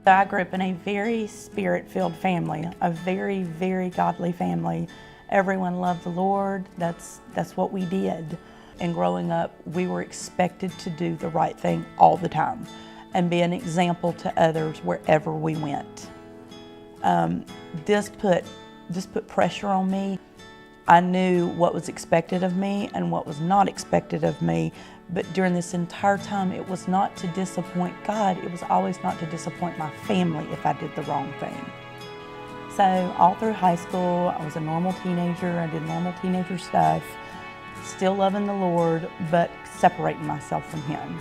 I grew up in a very spirit-filled family, a very, very godly family. Everyone loved the Lord. That's what we did. And growing up, we were expected to do the right thing all the time and be an example to others wherever we went. This put pressure on me. I knew what was expected of me and what was not expected of me, but during this entire time, it was not to disappoint God. It was always not to disappoint my family if I did the wrong thing. So all through high school, I was a normal teenager. I did normal teenager stuff, still loving the Lord, but separating myself from Him.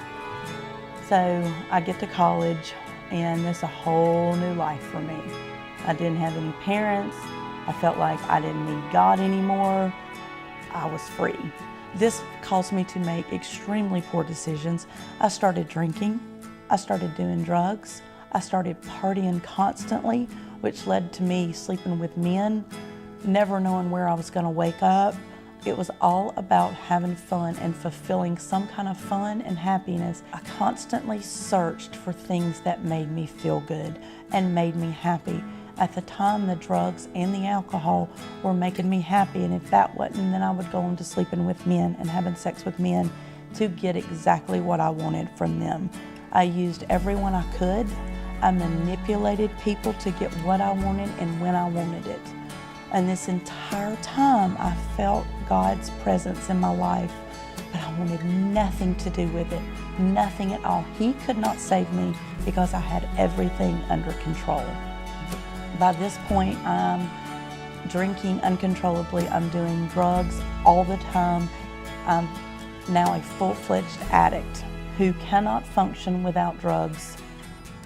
So I get to college, and it's a whole new life for me. I didn't have any parents. I felt like I didn't need God anymore. I was free. This caused me to make extremely poor decisions. I started drinking. I started doing drugs. I started partying constantly, which led to me sleeping with men, never knowing where I was going to wake up. It was all about having fun and fulfilling some kind of fun and happiness. I constantly searched for things that made me feel good and made me happy. At the time, the drugs and the alcohol were making me happy, and if that wasn't, then I would go on to sleeping with men and having sex with men to get exactly what I wanted from them. I used everyone I could. I manipulated people to get what I wanted and when I wanted it. And this entire time, I felt God's presence in my life, but I wanted nothing to do with it, nothing at all. He could not save me because I had everything under control. By this point, I'm drinking uncontrollably. I'm doing drugs all the time. I'm now a full-fledged addict who cannot function without drugs.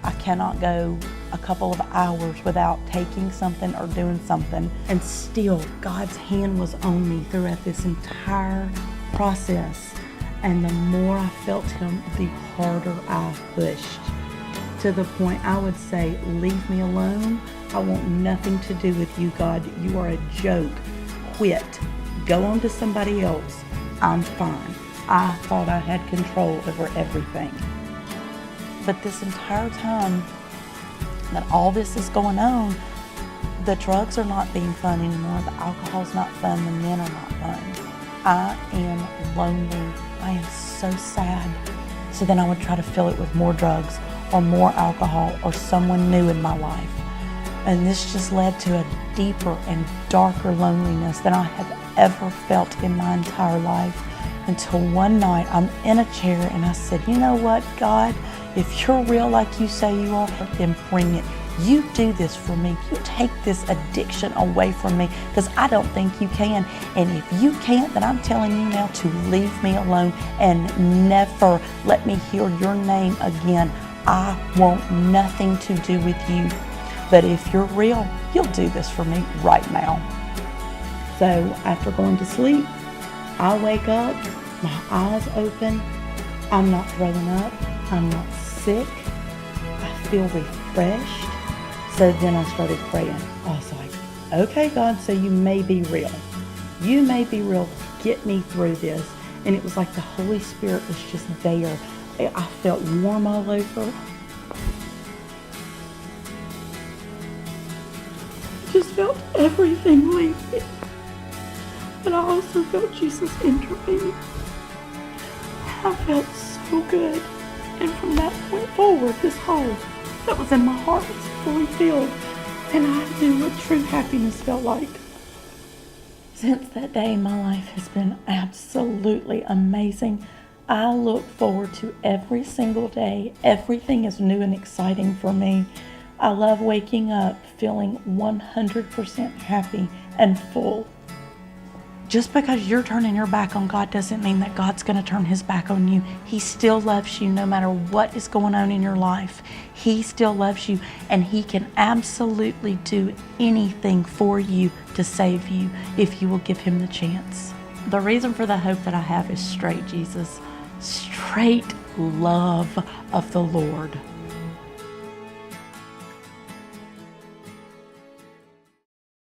I cannot go a couple of hours without taking something or doing something. And still, God's hand was on me throughout this entire process. And the more I felt Him, the harder I pushed. To the point I would say, leave me alone. I want nothing to do with you, God. You are a joke. Quit. Go on to somebody else. I'm fine. I thought I had control over everything. But this entire time that all this is going on, the drugs are not being fun anymore. The alcohol's not fun. The men are not fun. I am lonely. I am so sad. So then I would try to fill it with more drugs or more alcohol or someone new in my life. And this just led to a deeper and darker loneliness than I had ever felt in my entire life. Until one night I'm in a chair and I said, you know what, God, if you're real like you say you are, then bring it. You do this for me. You take this addiction away from me because I don't think you can. And if you can't, then I'm telling you now to leave me alone and never let me hear your name again. I want nothing to do with you. But if you're real, you'll do this for me right now. So after going to sleep, I wake up, my eyes open, I'm not throwing up, I'm not sick, I feel refreshed. So then I started praying. I was like, okay, God, so you may be real. You may be real. Get me through this. And it was like the Holy Spirit was just there. I felt warm all over. Just felt everything leave me. But I also felt Jesus intervene. I felt so good. And from that point forward, this hole that was in my heart was fully filled. And I knew what true happiness felt like. Since that day, my life has been absolutely amazing. I look forward to every single day. Everything is new and exciting for me. I love waking up feeling 100% happy and full. Just because you're turning your back on God doesn't mean that God's going to turn His back on you. He still loves you no matter what is going on in your life. He still loves you, and He can absolutely do anything for you to save you if you will give Him the chance. The reason for the hope that I have is straight Jesus, straight love of the Lord.